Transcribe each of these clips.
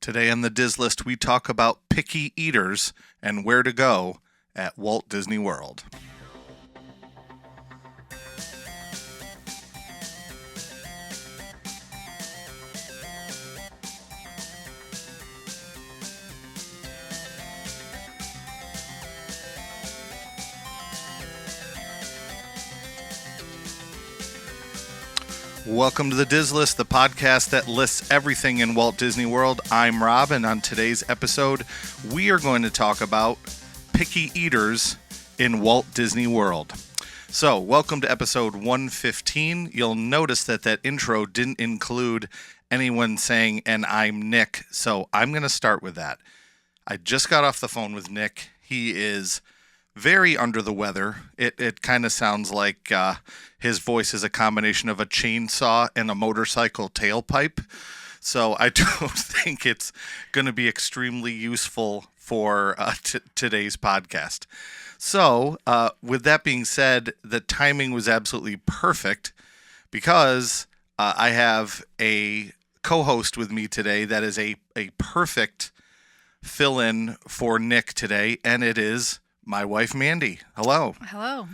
Today on the Diz List, we talk about picky eaters and where to go at Walt Disney World. Welcome to the Diz List, the podcast that lists everything in Walt Disney World. I'm Rob, and on today's episode, we are going to talk about picky eaters in Walt Disney World. So, welcome to episode 115. You'll notice that intro didn't include anyone saying, and I'm Nick, so I'm going to start with that. I just got off the phone with Nick. He is very under the weather. It kind of sounds like his voice is a combination of a chainsaw and a motorcycle tailpipe. So I don't think it's going to be extremely useful for today's podcast. So with that being said, the timing was absolutely perfect because I have a co-host with me today that is a perfect fill-in for Nick today, and it is my wife, Mandi. Hello. Hello.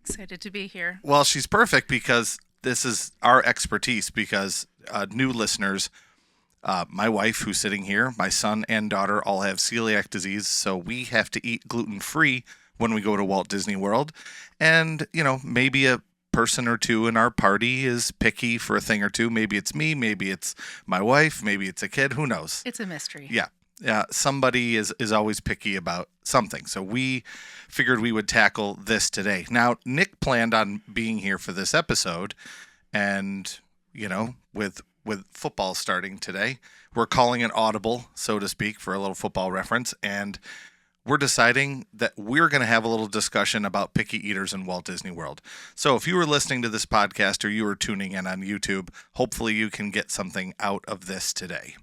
Excited to be here. Well, she's perfect because this is our expertise because new listeners, my wife who's sitting here, my son and daughter all have celiac disease, so we have to eat gluten-free when we go to Walt Disney World. And, maybe a person or two in our party is picky for a thing or two. Maybe it's me, maybe it's my wife, maybe it's a kid, who knows? It's a mystery. Yeah. Somebody is always picky about something. So we figured we would tackle this today. Now, Nick planned on being here for this episode. And, with football starting today, we're calling it audible, so to speak, for a little football reference. And we're deciding that we're going to have a little discussion about picky eaters in Walt Disney World. So if you were listening to this podcast or you were tuning in on YouTube, hopefully you can get something out of this today.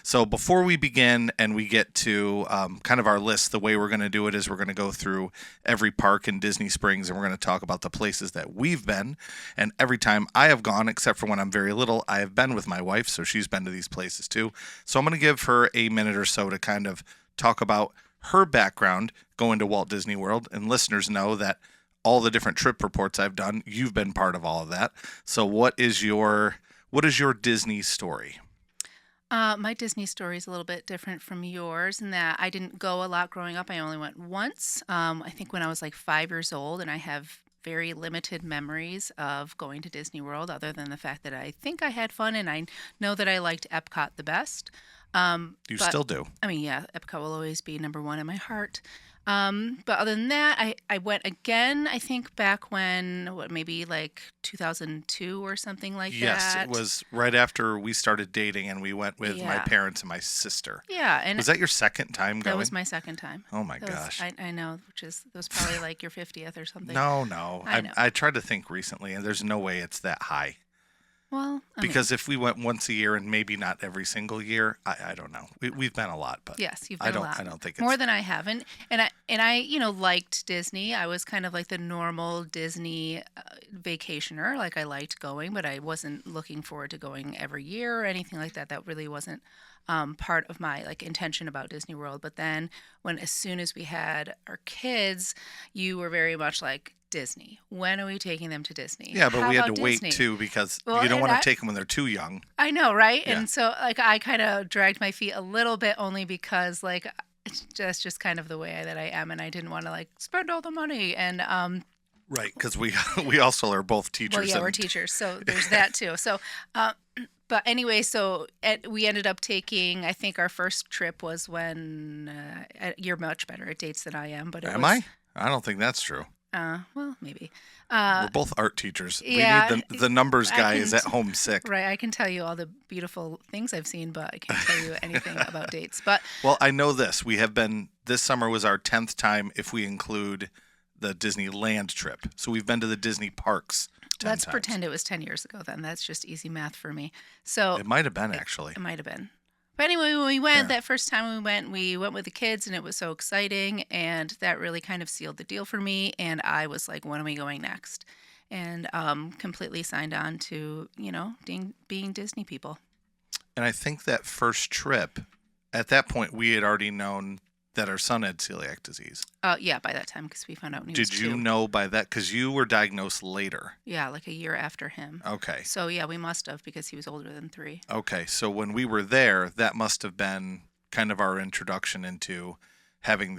So before we begin and we get to kind of our list, the way we're going to do it is we're going to go through every park in Disney Springs and we're going to talk about the places that we've been. And every time I have gone, except for when I'm very little, I have been with my wife, so she's been to these places too. So I'm going to give her a minute or so to kind of talk about her background going to Walt Disney World, and listeners know that all the different trip reports I've done, you've been part of all of that. So what is your Disney story? My Disney story is a little bit different from yours in that I didn't go a lot growing up. I only went once, I think when I was like 5 years old, and I have very limited memories of going to Disney World other than the fact that I think I had fun and I know that I liked Epcot the best. You still do. I mean, yeah, Epcot will always be number one in my heart. But other than that, I went again, I think back when, maybe like 2002 or something like that. Yes, it was right after we started dating and we went with my parents and my sister. Yeah. And was that your second time going? That was my second time. Oh my gosh. I know, that was probably like your 50th or something. No. I tried to think recently and there's no way it's that high. Well, because if we went once a year and maybe not every single year, I don't know. We've been a lot, but yes, you've been a lot. I don't think it's more than I haven't. And I liked Disney. I was kind of like the normal Disney vacationer. Like I liked going, but I wasn't looking forward to going every year or anything like that. That really wasn't part of my intention about Disney World. But then as soon as we had our kids, you were very much like, Disney. When are we taking them to Disney? Yeah, but How we had to about wait Disney? too because you don't want to take them when they're too young. I know, right? Yeah. And so I kind of dragged my feet a little bit only because it's just kind of the way that I am, and I didn't want to spend all the money and right, because we also are both teachers. Well, yeah, we're teachers, so there's that too. So but anyway, we ended up taking, I think our first trip was when you're much better at dates than I am, but am I? I don't think that's true. Well, maybe. We're both art teachers. Yeah, we need the numbers guy is at home sick. Right. I can tell you all the beautiful things I've seen, but I can't tell you anything about dates. But well, I know this. We have been. This summer was our 10th time if we include the Disneyland trip. So we've been to the Disney parks 10 Let's times. pretend it was 10 years ago then. That's just easy math for me. So it might have been actually. It might have been. But anyway, when we went, that first time we went with the kids, and it was so exciting, and that really kind of sealed the deal for me, and I was like, when are we going next? And completely signed on to, being Disney people. And I think that first trip, at that point, we had already known that our son had celiac disease. Yeah, by that time, because we found out when he was Did you 2. know by that? Because you were diagnosed later. Yeah, like a year after him. Okay. So yeah, we must have, because he was older than 3. Okay. So when we were there, that must have been kind of our introduction into having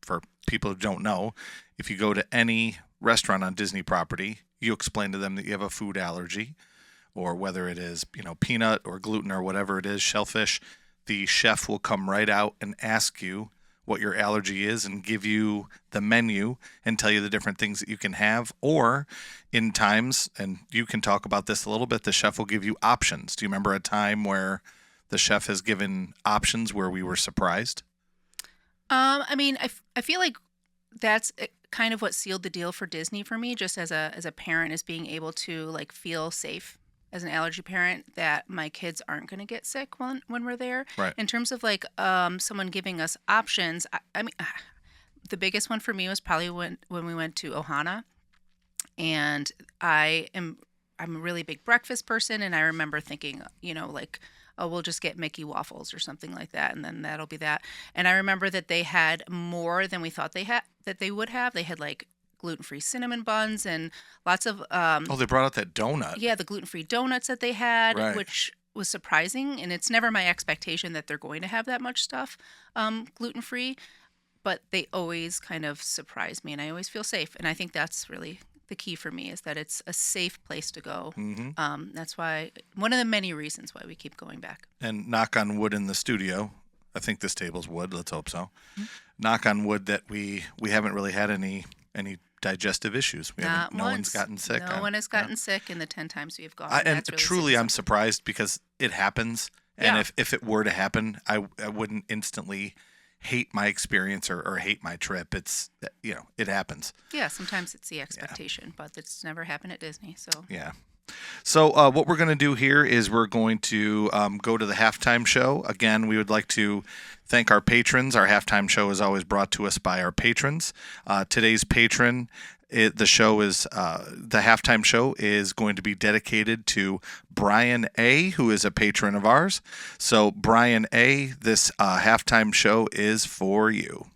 for people who don't know, if you go to any restaurant on Disney property, you explain to them that you have a food allergy, or whether it is, peanut or gluten or whatever it is, shellfish, the chef will come right out and ask you what your allergy is and give you the menu and tell you the different things that you can have. Or in times, and you can talk about this a little bit, the chef will give you options. Do you remember a time where the chef has given options where we were surprised? I feel like that's kind of what sealed the deal for Disney for me, just as a parent, is being able to like feel safe as an allergy parent that my kids aren't going to get sick when we're there. Right. In terms of like someone giving us options, the biggest one for me was probably when we went to Ohana, and I'm a really big breakfast person, and I remember thinking, like, oh, we'll just get Mickey waffles or something like that, and then that'll be that. And I remember that they had more than we thought they would have. They had like gluten-free cinnamon buns and lots of They brought out that donut. yeah, the gluten-free donuts that they had, Right. which was surprising. And it's never my expectation that they're going to have that much stuff gluten-free, but they always kind of surprise me, and I always feel safe. And I think that's really the key for me, is that it's a safe place to go. Mm-hmm. That's why, one of the many reasons why we keep going back. And knock on wood in the studio, I think this table's wood. Let's hope so. Mm-hmm. Knock on wood that we haven't really had any digestive issues. Not no once. one's gotten sick. No one has gotten sick in the 10 times we've gone. And That's really truly, I'm something. surprised because it happens. And Yeah. if it were to happen, I wouldn't instantly hate my experience or hate my trip. It's, it happens. Yeah, sometimes it's the expectation, but it's never happened at Disney. So Yeah. So what we're going to do here is we're going to go to the halftime show. Again, we would like to thank our patrons. Our halftime show is always brought to us by our patrons. Today's patron, the halftime show is going to be dedicated to Brian A., who is a patron of ours. So Brian A., this halftime show is for you.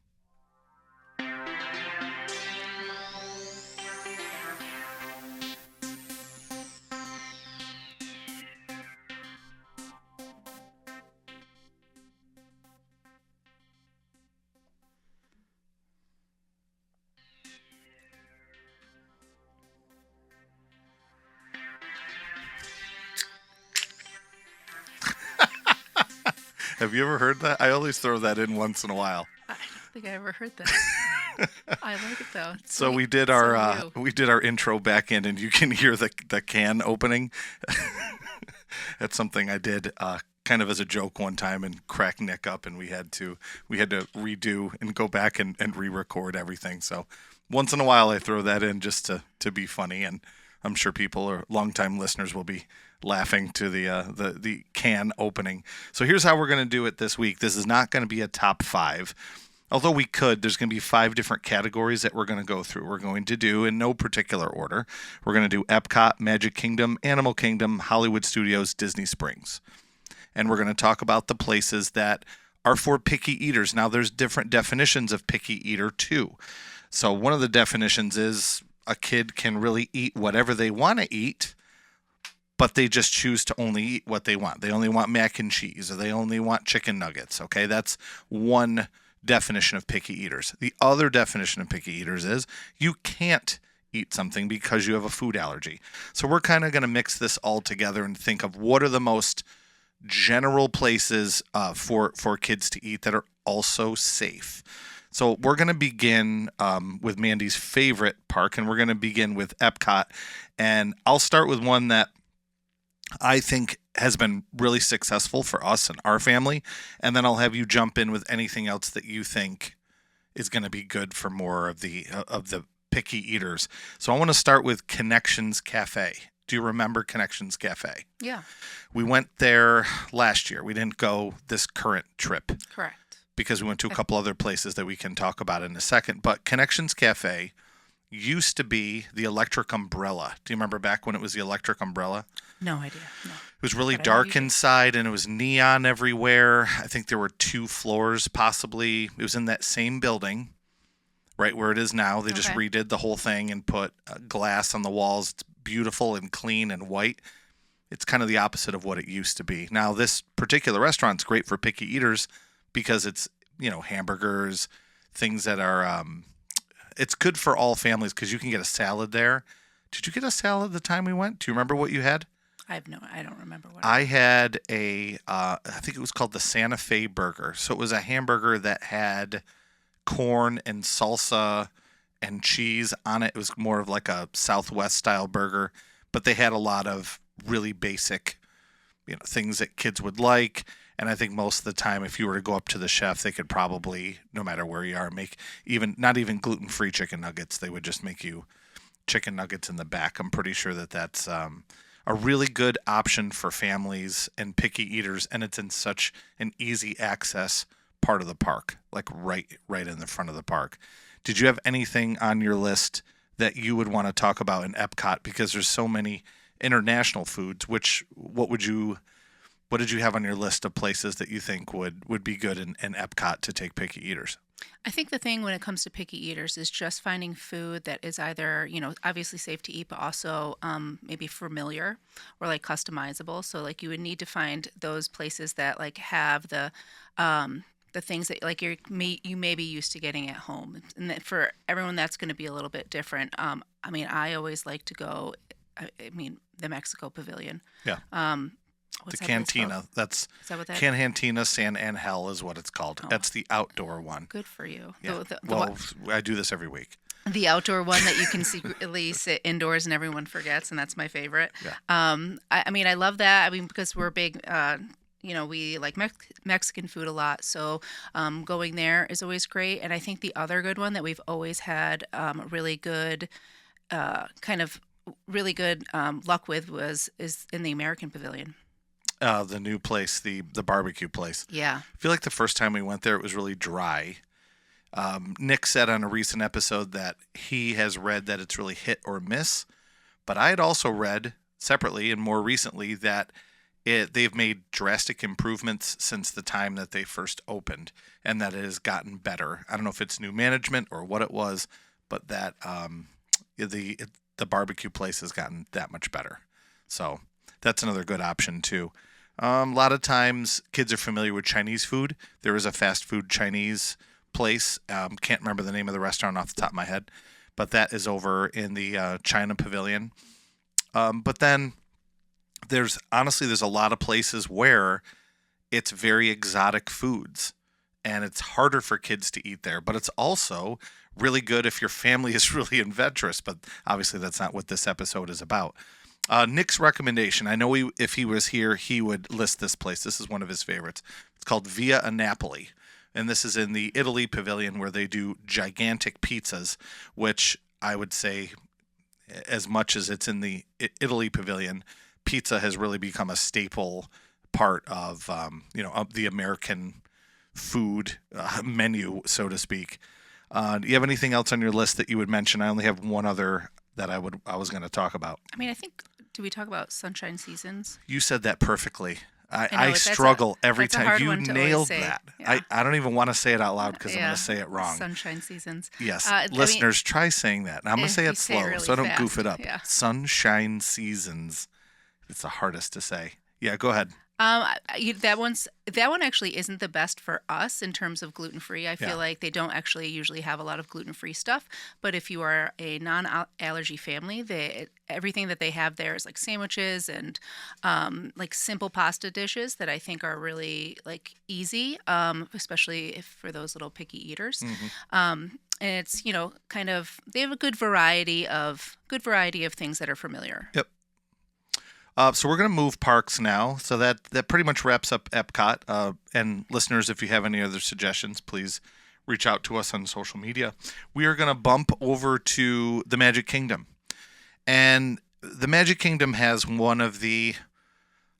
Have you ever heard that? I always throw that in once in a while. I don't think I ever heard that. I like it though. It's So sweet. we did So our new. we did our intro back in, and you can hear the can opening. That's something I did kind of as a joke one time and crack Nick up, and we had to redo and go back and re-record everything. So once in a while I throw that in just to be funny, and I'm sure people or longtime listeners will be laughing to the can opening. So here's how we're going to do it this week. This is not going to be a top 5. Although we could, there's going to be 5 different categories that we're going to go through. We're going to do, in no particular order, we're going to do Epcot, Magic Kingdom, Animal Kingdom, Hollywood Studios, Disney Springs. And we're going to talk about the places that are for picky eaters. Now, there's different definitions of picky eater, too. So one of the definitions is a kid can really eat whatever they want to eat, but they just choose to only eat what they want. They only want mac and cheese, or they only want chicken nuggets, okay? That's one definition of picky eaters. The other definition of picky eaters is you can't eat something because you have a food allergy. So we're kind of going to mix this all together and think of what are the most general places for kids to eat that are also safe. So we're going to begin with Mandy's favorite park, and we're going to begin with Epcot. And I'll start with one that I think has been really successful for us and our family, and then I'll have you jump in with anything else that you think is going to be good for more of the picky eaters. So I want to start with Connections Cafe. Do you remember Connections Cafe? Yeah, We went there last year. We didn't go this current trip correct. because we went to a couple other places that we can talk about in a second. But Connections Cafe used to be the electric umbrella. Do you remember back when it was the electric umbrella? No idea. No. It was really But I know you dark should. inside, and it was neon everywhere. I think there were 2 floors, possibly. It was in that same building, right where it is now. They just Okay. redid the whole thing and put glass on the walls. It's beautiful and clean and white. It's kind of the opposite of what it used to be. Now, this particular restaurant's great for picky eaters because it's, hamburgers, things that are, it's good for all families because you can get a salad there. Did you get a salad the time we went? Do you remember what you had? I don't remember what. I had I think it was called the Santa Fe burger. So it was a hamburger that had corn and salsa and cheese on it. It was more of like a Southwest style burger, but they had a lot of really basic, things that kids would like. And I think most of the time, if you were to go up to the chef, they could probably, no matter where you are, make not even gluten-free chicken nuggets. They would just make you chicken nuggets in the back. I'm pretty sure that that's a really good option for families and picky eaters, and it's in such an easy access part of the park, like right in the front of the park. Did you have anything on your list that you would want to talk about in Epcot? Because there's so many international foods. What did you have on your list of places that you think would be good in Epcot to take picky eaters? I think the thing when it comes to picky eaters is just finding food that is either, obviously safe to eat, but also maybe familiar or like customizable. So like you would need to find those places that like have the things that like you may be used to getting at home. And that for everyone, that's going to be a little bit different. I always like to go, the Mexico Pavilion. Yeah. What's The that place cantina. called? That's Is that what that? Cantina San Angel is what it's called. Oh. That's the outdoor one. Good for you. Yeah. The Well, I do this every week. The outdoor one that you can secretly sit indoors and everyone forgets, and that's my favorite. Yeah. I love that. Because we're big, we like Mexican food a lot, so going there is always great. And I think the other good one that we've always had really good, luck with is in the American Pavilion. The new place, the barbecue place. Yeah. I feel like the first time we went there, it was really dry. Nick said on a recent episode that he has read that it's really hit or miss. But I had also read separately and more recently that they've made drastic improvements since the time that they first opened and that it has gotten better. I don't know if it's new management or what it was, but that the barbecue place has gotten that much better. So that's another good option too. A lot of times kids are familiar with Chinese food. There is a fast food Chinese place. Can't remember the name of the restaurant off the top of my head, but that is over in the China Pavilion. But then there's a lot of places where it's very exotic foods and it's harder for kids to eat there, but it's also really good if your family is really adventurous, but obviously that's not what this episode is about. Nick's recommendation, I know if he was here, he would list this place. This is one of his favorites. It's called Via Napoli. And this is in the Italy Pavilion where they do gigantic pizzas, which I would say as much as it's in the Italy Pavilion, pizza has really become a staple part of, of the American food menu, so to speak. Do you have anything else on your list that you would mention? I only have one other that I was going to talk about. I think, do we talk about Sunshine Seasons? You said that perfectly. I know, struggle every that's a time. hard You one to nailed always say. that. Yeah. I don't even want to say it out loud because I'm Yeah. going to say it wrong. Sunshine Seasons. Yes. Listeners, try saying that. And I'm going to say you it say slow it really so I don't goof fast. it up. Yeah. Sunshine Seasons. It's the hardest to say. Yeah, go ahead. That one actually isn't the best for us in terms of gluten-free. I feel Yeah. like they don't actually usually have a lot of gluten-free stuff. But if you are a non-allergy family, everything that they have there is like sandwiches and like simple pasta dishes that I think are really like easy, especially for those little picky eaters. Mm-hmm. And it's they have a good variety of things that are familiar. Yep. So we're going to move parks now. So that pretty much wraps up Epcot. And listeners, if you have any other suggestions, please reach out to us on social media. We are going to bump over to the Magic Kingdom. And the Magic Kingdom has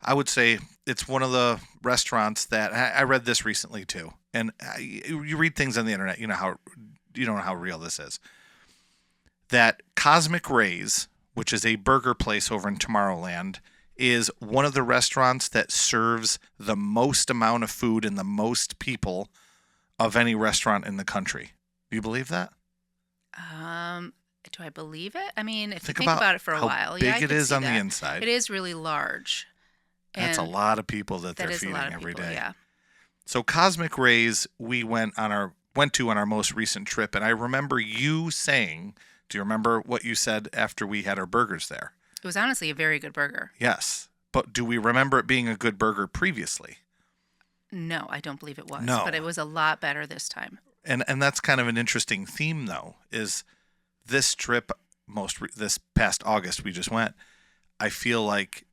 I would say it's one of the restaurants that I read this recently too. And you read things on the internet, you don't know how real this is. that Cosmic Rays, which is a burger place over in Tomorrowland, is one of the restaurants that serves the most amount of food and the most people of any restaurant in the country. Do you believe that? Do I believe it? I mean, if you Think think about it for a how while, big yeah, I it could is see on the that. inside. It is really large. That's a And lot of people that that they're is a feeding lot of every people, day. yeah. So Cosmic Rays, we went to on our most recent trip, and I remember you saying, do you remember what you said after we had our burgers there? It was honestly a very good burger. Yes. But do we remember it being a good burger previously? No, I don't believe it was. No. But it was a lot better this time. And that's kind of an interesting theme, though, is this trip, this past August we just went, I feel like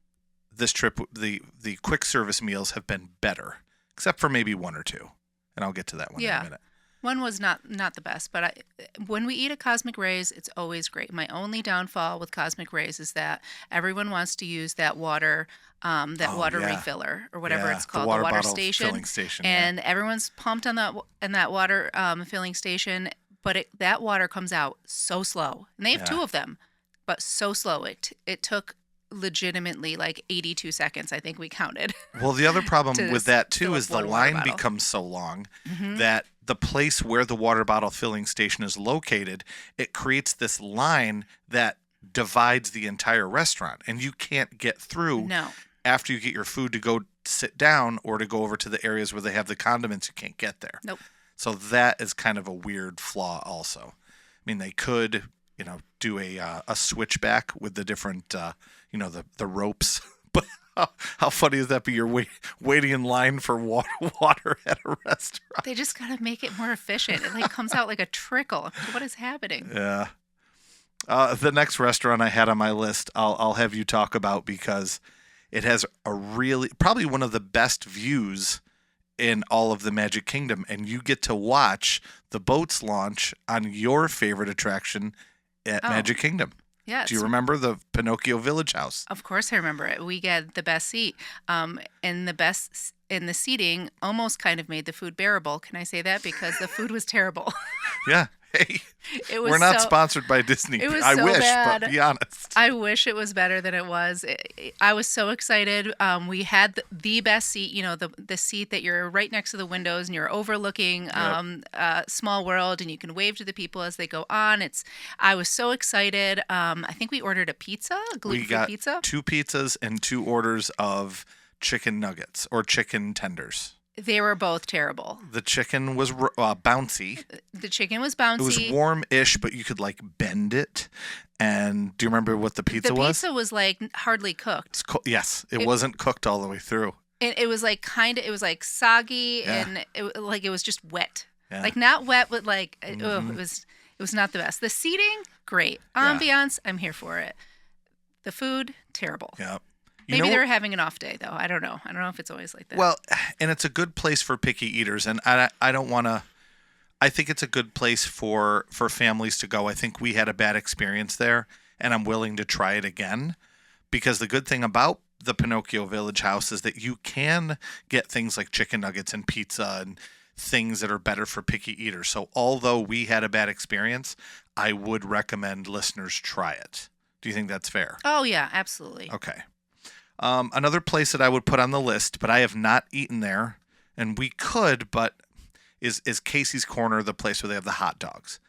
this trip, the quick service meals have been better, except for maybe one or two. And I'll get to that one in a minute. One was not the best, but when we eat at Cosmic Rays, it's always great. My only downfall with Cosmic Rays is that everyone wants to use that water refiller or whatever it's called, the water station. Filling station, and everyone's pumped on that water filling station, but that water comes out so slow. And they have two of them, but so slow. It took legitimately like 82 seconds, I think we counted. Well, the other problem with that too is the line bottle. becomes so long that the place where the water bottle filling station is located, it creates this line that divides the entire restaurant, and you can't get through after you get your food to go sit down or to go over to the areas where they have the condiments. You can't get there. Nope. So that is kind of a weird flaw also. I mean, they could, do a switchback with the different, the ropes. But how funny is that? But you're waiting in line for water at a restaurant. They just got to make it more efficient. It comes out like a trickle. What is happening? Yeah. The next restaurant I had on my list, I'll have you talk about because it has probably one of the best views in all of the Magic Kingdom, and you get to watch the boats launch on your favorite attraction at Magic Kingdom. Yes. Do you remember the Pinocchio Village House? Of course I remember it. We get the best seat. And the seating almost kind of made the food bearable. Can I say that? Because the food was terrible. Yeah. Hey, we're not sponsored by Disney. It was I so wish, bad. but be honest. I wish it was better than it was. I was so excited. We had the best seat, the seat that you're right next to the windows and you're overlooking Small World, and you can wave to the people as they go on. I was so excited. I think we ordered a gluten-free pizza. We got 2 pizzas and 2 orders of chicken nuggets or chicken tenders. They were both terrible. The chicken was bouncy. The chicken was bouncy. It was warm-ish, but you could like bend it. And do you remember what the pizza was? The pizza was like hardly cooked. Yes, it wasn't cooked all the way through. It was like it was like soggy and it was just wet. Yeah. Like not wet, but like it was not the best. The seating, great. Ambiance, I'm here for it. The food, terrible. Yeah. Maybe they're having an off day, though. I don't know. I don't know if it's always like that. Well, and it's a good place for picky eaters, and I don't want to. I think it's a good place for families to go. I think we had a bad experience there, and I'm willing to try it again, because the good thing about the Pinocchio Village House is that you can get things like chicken nuggets and pizza and things that are better for picky eaters. So although we had a bad experience, I would recommend listeners try it. Do you think that's fair? Oh, yeah, absolutely. Okay. Another place that I would put on the list, but I have not eaten there, and we could, but is Casey's Corner, the place where they have the hot dogs.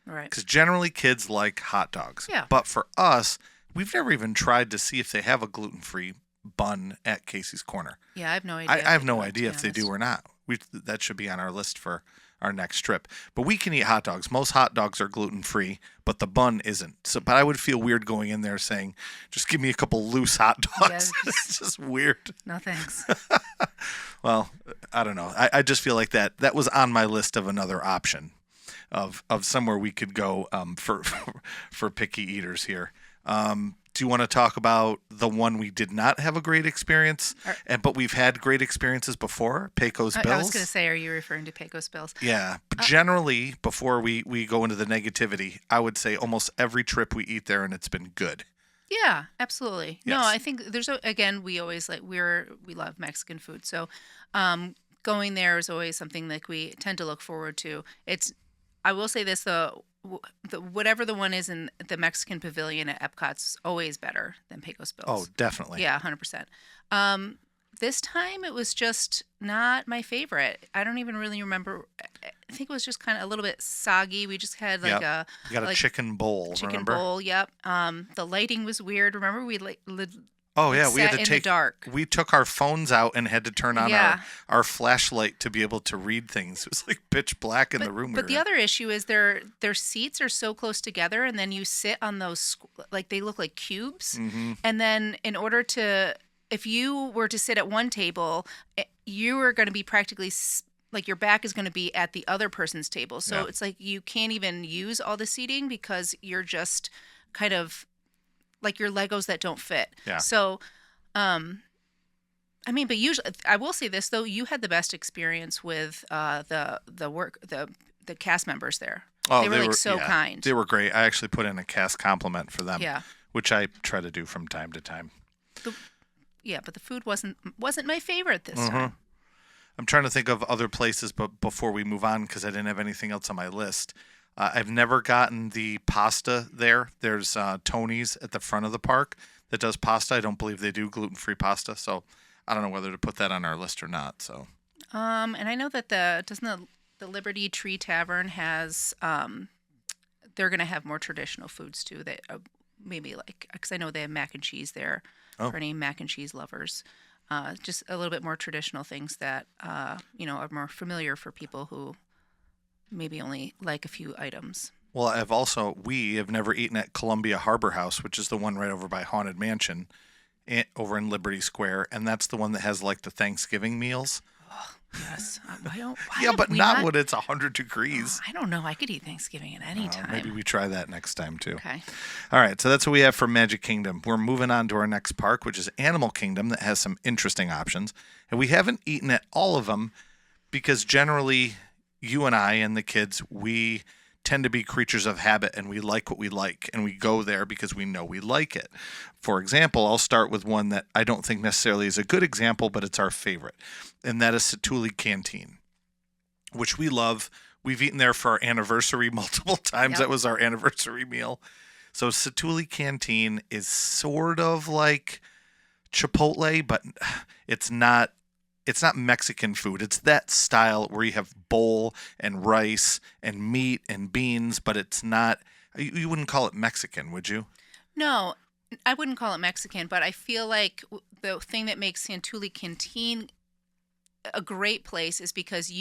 Right. Because generally kids like hot dogs. Yeah. But for us, we've never even tried to see if they have a gluten-free bun at Casey's Corner. Yeah, I have no idea. I have no idea if they do or not. That should be on our list for our next trip. But we can eat hot dogs. Most hot dogs are gluten-free, but the bun isn't. So, but I would feel weird going in there saying, just give me a couple loose hot dogs. Yeah, it's just weird. No, thanks. Well, I don't know. I just feel like that was on my list of another option of somewhere we could go for picky eaters here. Do you want to talk about the one we did not have a great experience, but we've had great experiences before, Pecos Bills? I was going to say, are you referring to Pecos Bills? Yeah, but generally, before we go into the negativity, I would say almost every trip we eat there, and it's been good. Yeah, absolutely. Yes. No, I think again, we always we love Mexican food, so going there is always something that we tend to look forward to. I will say this though, whatever the one is in the Mexican Pavilion at Epcot's always better than Pecos Oh, Bill's. definitely. Yeah, 100%. This time it was just not my favorite. I don't even really remember. I think it was just kind of a little bit soggy. We just had like Yep. a You got a like chicken bowl, chicken remember? bowl. Yep. The lighting was weird. Remember we Oh like yeah, we had sat to in the dark. we took our phones out and had to turn on Yeah. our flashlight to be able to read things. It was like pitch black in the room we But were the in. other issue is their seats are so close together, and then you sit on those like they look like cubes, Mm-hmm. and then in order to if you were to sit at one table, you are going to be practically like your back is going to be at the other person's table. So Yeah. it's like you can't even use all the seating because you're just kind of like your Legos that don't fit. Yeah. So, I mean, but usually I will say this though, you had the best experience with the cast members there. Oh, They were like so yeah, kind. They were great. I actually put in a cast compliment for them, Yeah. which I try to do from time to time. Yeah, but the food wasn't my favorite this Mhm. time. I'm trying to think of other places, but before we move on, because I didn't have anything else on my list, I've never gotten the pasta there. There's Tony's at the front of the park that does pasta. I don't believe they do gluten-free pasta, so I don't know whether to put that on our list or not. So And I know that the Liberty Tree Tavern has they're going to have more traditional foods too that maybe like because I know they have mac and cheese there Oh. for any mac and cheese lovers. Just a little bit more traditional things that are more familiar for people who maybe only like a few items. well, we have never eaten at Columbia Harbor House, which is the one right over by Haunted Mansion, over in Liberty Square, and that's the one that has like the Thanksgiving meals. Yes. Why Yeah, have but we not when it's 100 degrees. I don't know. I could eat Thanksgiving at any time. Maybe we try that next time too. Okay. All right, so that's what we have for Magic Kingdom. We're moving on to our next park, which is Animal Kingdom, that has some interesting options. And we haven't eaten at all of them because generally you and I and the kids, we tend to be creatures of habit and we like what we like and we go there because we know we like it. For example, I'll start with one that I don't think necessarily is a good example, but it's our favorite, and that is Satuli Canteen, which we love. We've eaten there for our anniversary multiple times. Yep. That was our anniversary meal. So Satuli Canteen is sort of like Chipotle, but it's not Mexican food. It's that style where you have bowl and rice and meat and beans, but it's not you wouldn't call it Mexican, would you? No, I wouldn't call it Mexican, but I feel like the thing that makes Santuli Canteen a great place is because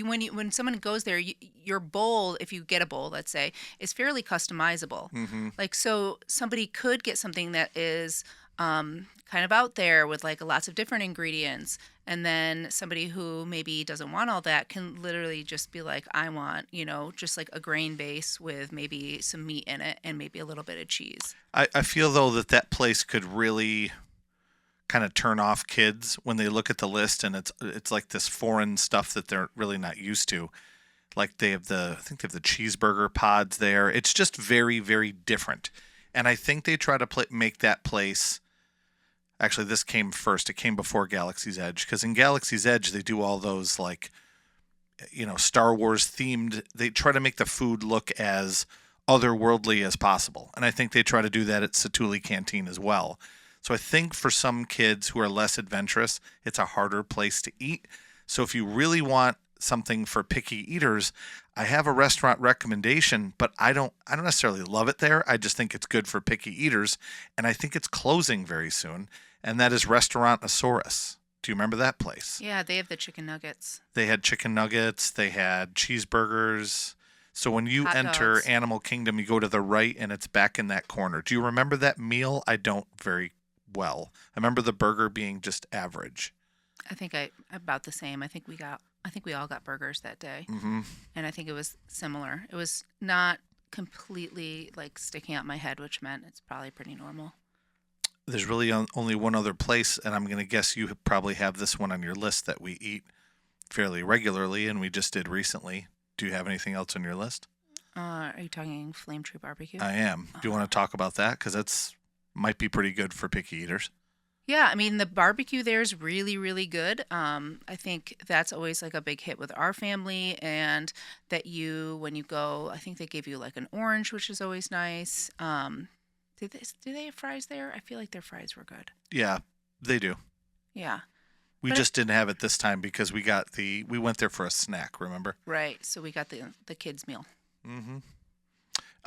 when someone goes there, your bowl, if you get a bowl, let's say, is fairly customizable. Mm-hmm. Like so, somebody could get something that is kind of out there with like lots of different ingredients, and then somebody who maybe doesn't want all that can literally just be like, I want, just like a grain base with maybe some meat in it and maybe a little bit of cheese. I feel though that place could really kind of turn off kids when they look at the list and it's like this foreign stuff that they're really not used to. Like I think they have the cheeseburger pods there. It's just very, very different. And I think they try to make that place. Actually, this came first. It came before Galaxy's Edge, because in Galaxy's Edge they do all those like, Star Wars themed. They try to make the food look as otherworldly as possible, and I think they try to do that at Satuli Canteen as well. So I think for some kids who are less adventurous, it's a harder place to eat. So if you really want something for picky eaters, I have a restaurant recommendation, but I don't necessarily love it there. I just think it's good for picky eaters, and I think it's closing very soon, and that is Restaurantosaurus. Do you remember that place? Yeah, they have the chicken nuggets. They had chicken nuggets, they had cheeseburgers. So when you Hot enter dogs. Animal Kingdom, you go to the right and it's back in that corner. Do you remember that meal? I don't very well. I remember the burger being just average. I think about the same. I think we all got burgers that day, Mm-hmm. and I think it was similar. It was not completely like sticking out my head, which meant it's probably pretty normal. There's really only one other place, and I'm going to guess you probably have this one on your list that we eat fairly regularly, and we just did recently. Do you have anything else on your list? Are you talking Flame Tree Barbecue? I am. Do you want to talk about that? Because that's might be pretty good for picky eaters. Yeah, I mean the barbecue there is really, really good. I think that's always like a big hit with our family, and that when you go, I think they give you like an orange, which is always nice. Do they have fries there? I feel like their fries were good. Yeah, they do. Yeah, We but just didn't have it this time because we went there for a snack, remember? right. So we got the kids meal. Mm-hmm.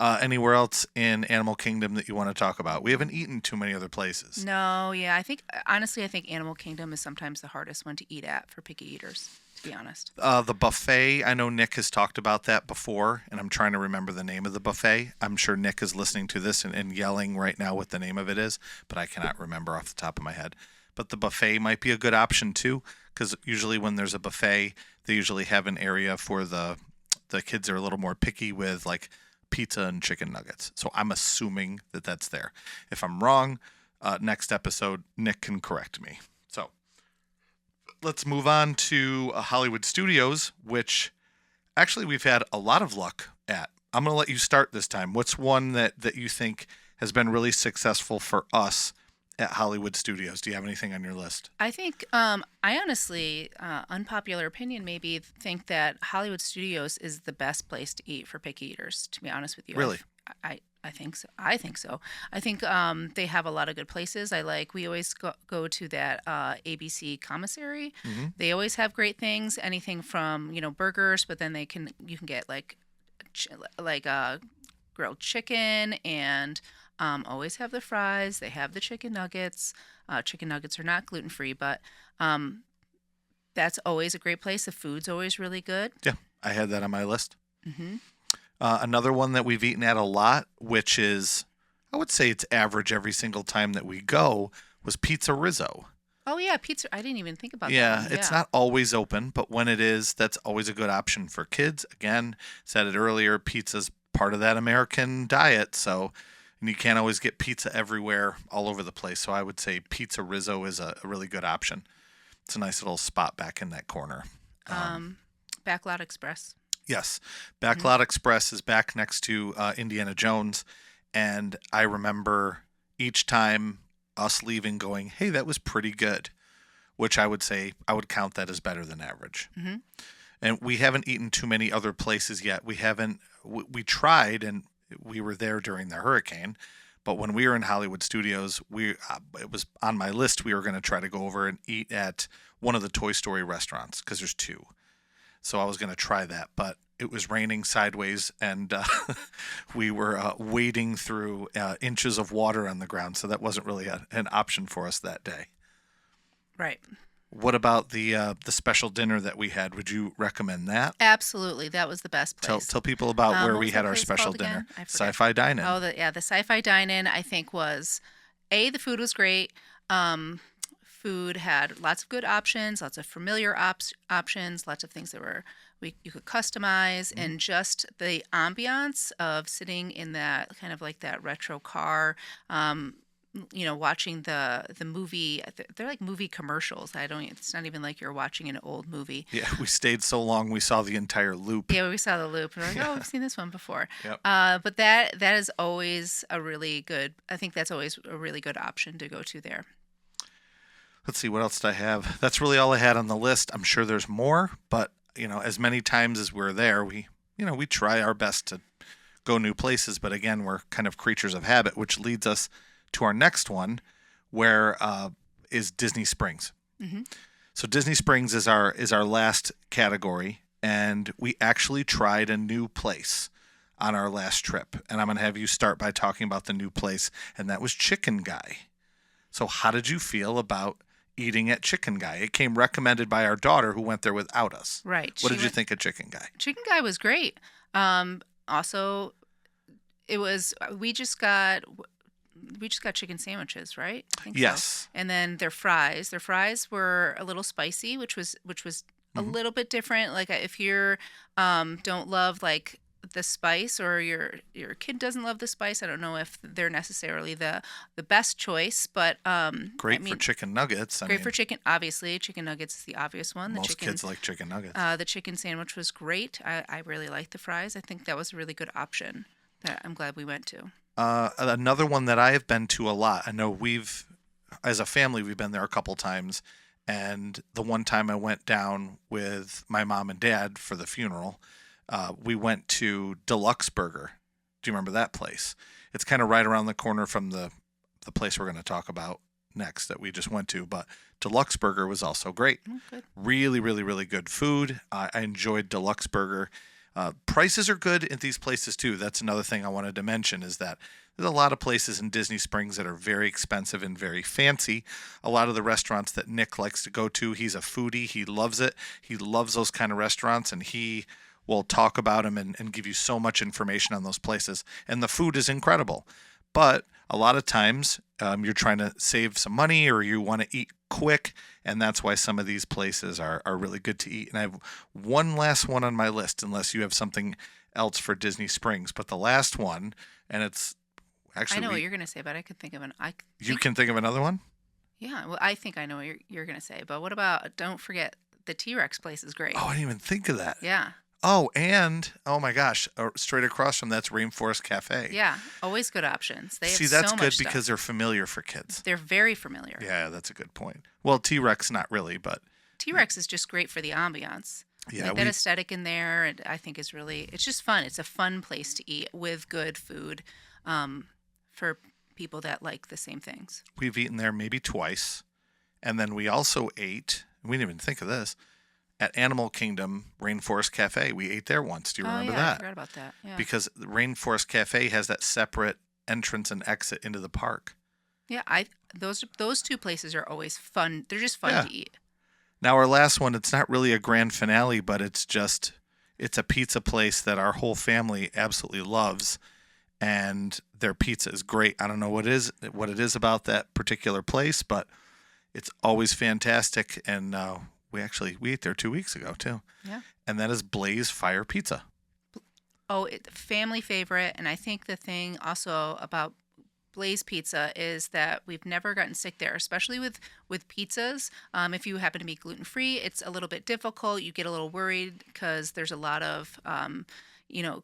Anywhere else in Animal Kingdom that you want to talk about? We haven't eaten too many other places. No, yeah, I think honestly, I think Animal Kingdom is sometimes the hardest one to eat at for picky eaters. To be honest. The buffet, I know Nick has talked about that before, and I'm trying to remember the name of the buffet. I'm sure Nick is listening to this and yelling right now what the name of it is, but I cannot remember off the top of my head. But the buffet might be a good option too, because usually when there's a buffet, they usually have an area for the kids are a little more picky with like pizza and chicken nuggets. So I'm assuming that that's there. If I'm wrong, next episode, Nick can correct me. So let's move on to Hollywood Studios, which actually we've had a lot of luck at. I'm going to let you start this time. What's one that you think has been really successful for us at Hollywood Studios? Do you have anything on your list? I think I honestly, unpopular opinion, maybe think that Hollywood Studios is the best place to eat for picky eaters. To be honest with you, Really? I think so. I think so. I think they have a lot of good places. We always go to that ABC commissary. Mm-hmm. They always have great things. Anything from burgers, but then you can get like grilled chicken and always have the fries. They have the chicken nuggets. Chicken nuggets are not gluten-free, but that's always a great place. The food's always really good. Yeah, I had that on my list. Mm-hmm. Another one that we've eaten at a lot, which is, I would say it's average every single time that we go, was Pizza Rizzo. Oh, yeah, pizza. I didn't even think about that. Yeah, one. it's not always open, but when it is, that's always a good option for kids. Again, said it earlier, pizza's part of that American diet, and you can't always get pizza everywhere, all over the place. So I would say Pizza Rizzo is a really good option. It's a nice little spot back in that corner. Backlot Express. Yes, Backlot Express is back next to Indiana Jones, and I remember each time us leaving going, hey, that was pretty good, which I would say I would count that as better than average. Mm-hmm. And we haven't eaten too many other places yet. We tried, and we were there during the hurricane, but when we were in Hollywood Studios, it was on my list. We were going to try to go over and eat at one of the Toy Story restaurants because there's two. So I was going to try that, but it was raining sideways, and we were wading through inches of water on the ground, so that wasn't really an option for us that day. Right. What about the special dinner that we had? Would you recommend that? Absolutely, that was the best place. Tell people about where what we was had that our place special called dinner. again? I forget. Sci-Fi Dine-In. Oh, the Sci-Fi Dine-In. I think was the food was great. Food had lots of good options, lots of familiar options, lots of things that you could customize, and just the ambiance of sitting in that kind of like that retro car, watching the movie. They're like movie commercials. It's not even like you're watching an old movie. Yeah, we stayed so long we saw the entire loop. Yeah, we saw the loop, and we're like, oh, we've seen this one before. Yep. But that is always a really good. I think that's always a really good option to go to there. Let's see, what else did I have? That's really all I had on the list. I'm sure there's more, but as many times as we're there, we try our best to go new places. But again, we're kind of creatures of habit, which leads us to our next one, where is Disney Springs. Mm-hmm. So Disney Springs is our last category, and we actually tried a new place on our last trip. And I'm going to have you start by talking about the new place, and that was Chicken Guy. So how did you feel about eating at Chicken Guy? It came recommended by our daughter, who went there without us. Right. What did you think of Chicken Guy? Chicken Guy was great. Also, it was we just got chicken sandwiches, right? I think Yes. So. And then their fries. Their fries were a little spicy, which was a little bit different. Like if you don't love like the spice, or your kid doesn't love the spice, I don't know if they're necessarily the best choice, but great for chicken nuggets. Great for chicken. Obviously, chicken nuggets is the obvious one. Most kids like chicken nuggets. The chicken sandwich was great. I really liked the fries. I think that was a really good option that I'm glad we went to. Another one that I have been to a lot. I know we've as a family, we've been there a couple times. And the one time I went down with my mom and dad for the funeral, we went to Deluxe Burger. Do you remember that place? It's kind of right around the corner from the place we're going to talk about next that we just went to. But Deluxe Burger was also great. Oh, good. Really, really, really good food. I enjoyed Deluxe Burger. Prices are good at these places too. That's another thing I wanted to mention is that there's a lot of places in Disney Springs that are very expensive and very fancy. A lot of the restaurants that Nick likes to go to, he's a foodie. He loves it. He loves those kind of restaurants, and he will talk about them and give you so much information on those places. And the food is incredible. But a lot of times you're trying to save some money or you want to eat quick, and that's why some of these places are really good to eat. And I have one last one on my list, unless you have something else for Disney Springs. But the last one, and it's actually... I know what you're going to say, but I could think of an... You can think of another one? Yeah, well, I think I know what you're going to say. But what about, don't forget, the T-Rex place is great. Oh, I didn't even think of that. Yeah. Oh, and, oh my gosh, straight across from that's Rainforest Cafe. Yeah, always good options. They have See, that's so good much because stuff. they're familiar for kids. They're very familiar. Yeah, that's a good point. Well, T-Rex, not really, but... T-Rex is just great for the ambiance. Yeah, like that aesthetic in there, and I think is really, it's just fun. It's a fun place to eat with good food for people that like the same things. We've eaten there maybe twice. And then we also ate, we didn't even think of this, at Animal Kingdom Rainforest Cafe. We ate there once. Do you remember that? I forgot about that. Yeah. Because the Rainforest Cafe has that separate entrance and exit into the park. Yeah, those two places are always fun. They're just fun to eat. Now our last one, it's not really a grand finale, but it's a pizza place that our whole family absolutely loves, and their pizza is great. I don't know what it is about that particular place, but it's always fantastic. And we ate there 2 weeks ago too. Yeah. And that is Blaze Fire Pizza. Oh, family favorite. And I think the thing also about Blaze Pizza is that we've never gotten sick there, especially with pizzas. If you happen to be gluten-free, it's a little bit difficult. You get a little worried because there's a lot of,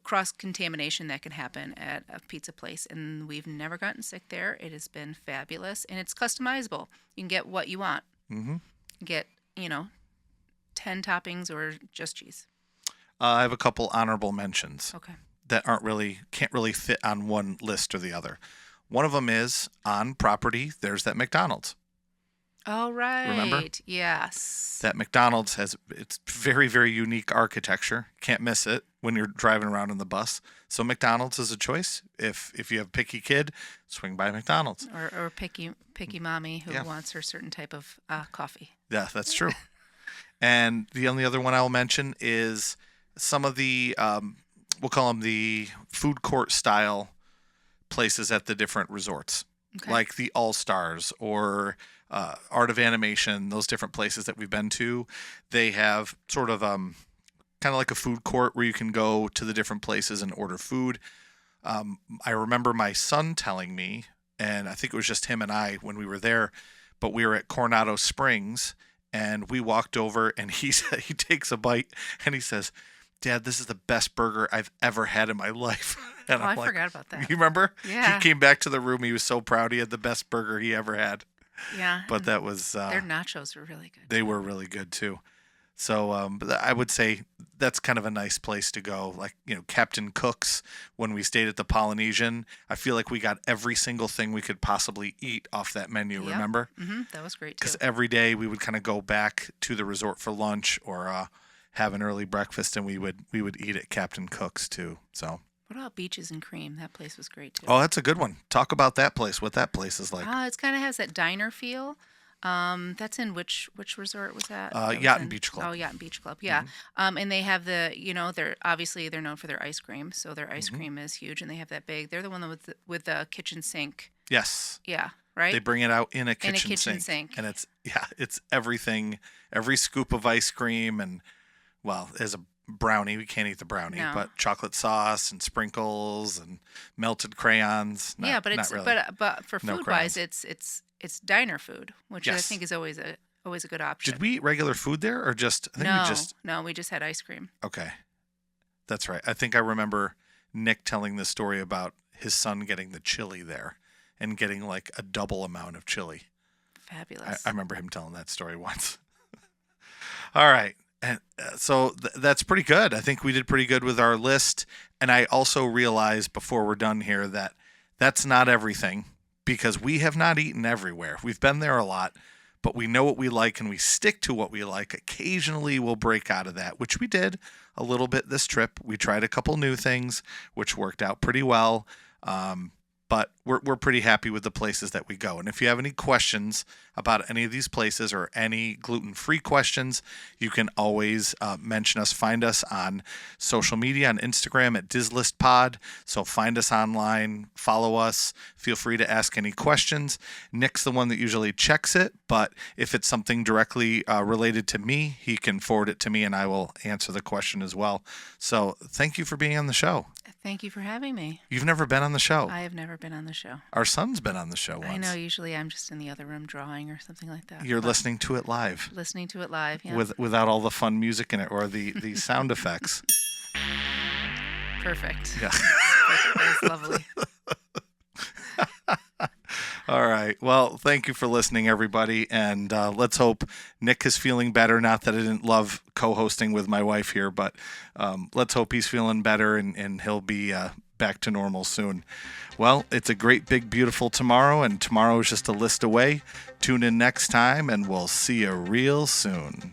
cross-contamination that can happen at a pizza place. And we've never gotten sick there. It has been fabulous. And it's customizable. You can get what you want. Mm-hmm. Get, 10 toppings or just cheese. I have a couple honorable mentions. Okay. That can't really fit on one list or the other. One of them is on property. There's that McDonald's. Oh, right. Remember? Yes. That McDonald's it's very, very unique architecture. Can't miss it when you're driving around in the bus. So McDonald's is a choice. If you have a picky kid, swing by McDonald's. Or picky mommy who wants her certain type of coffee. Yeah, that's true. And the only other one I'll mention is some of the, we'll call them the food court style places at the different resorts, like the All Stars or Art of Animation. Those different places that we've been to, they have sort of kind of like a food court where you can go to the different places and order food. I remember my son telling me, and I think it was just him and I when we were there, but we were at Coronado Springs and we walked over and he takes a bite and he says, "Dad, this is the best burger I've ever had in my life." And I forgot about that. You remember? Yeah. He came back to the room. He was so proud. He had the best burger he ever had. Yeah. But that was... their nachos were really good. They were really good, too. So but I would say that's kind of a nice place to go. Like, Captain Cook's, when we stayed at the Polynesian, I feel like we got every single thing we could possibly eat off that menu, remember? Mm-hmm. That was great, too. Because every day we would kind of go back to the resort for lunch or have an early breakfast, and we would eat at Captain Cook's, too. So... What about Beaches and Cream? That place was great, too. Oh, that's a good one. Talk about that place, what that place is like. It kind of has that diner feel. That's in which resort was that? Yacht and Beach Club. Oh, Yacht and Beach Club, yeah. Mm-hmm. And they have they're known for their ice cream, so their ice cream is huge, and they have that big. They're the one with the kitchen sink. Yes. Yeah, right? They bring it out in a kitchen sink. And it's everything, every scoop of ice cream, and, well, as a brownie, we can't eat the brownie, but chocolate sauce and sprinkles and melted crayons. But really. but for food wise, it's diner food, which I think is always a good option. Did we eat regular food there or just? No, we just had ice cream. Okay, that's right. I think I remember Nick telling this story about his son getting the chili there and getting like a double amount of chili. Fabulous. I remember him telling that story once. All right. And so that's pretty good. I think we did pretty good with our list. And I also realized before we're done here that that's not everything, because we have not eaten everywhere. We've been there a lot, but we know what we like and we stick to what we like. Occasionally we'll break out of that, which we did a little bit this trip. We tried a couple new things, which worked out pretty well. But we're pretty happy with the places that we go. And if you have any questions about any of these places or any gluten-free questions, you can always mention us. Find us on social media, on Instagram at DizListPod. So find us online, follow us. Feel free to ask any questions. Nick's the one that usually checks it, but if it's something directly related to me, he can forward it to me and I will answer the question as well. So thank you for being on the show. Thank you for having me. You've never been on the show. I have never been on the show. Our son's been on the show once. I know. Usually I'm just in the other room drawing or something like that. You're listening to it live. Listening to it live, yeah. Without all the fun music in it or the sound effects. Perfect. Yeah. Perfect. That was lovely. All right. Well, thank you for listening, everybody. And let's hope Nick is feeling better. Not that I didn't love co-hosting with my wife here, but let's hope he's feeling better and he'll be back to normal soon. Well, it's a great, big, beautiful tomorrow, and tomorrow is just a list away. Tune in next time, and we'll see you real soon.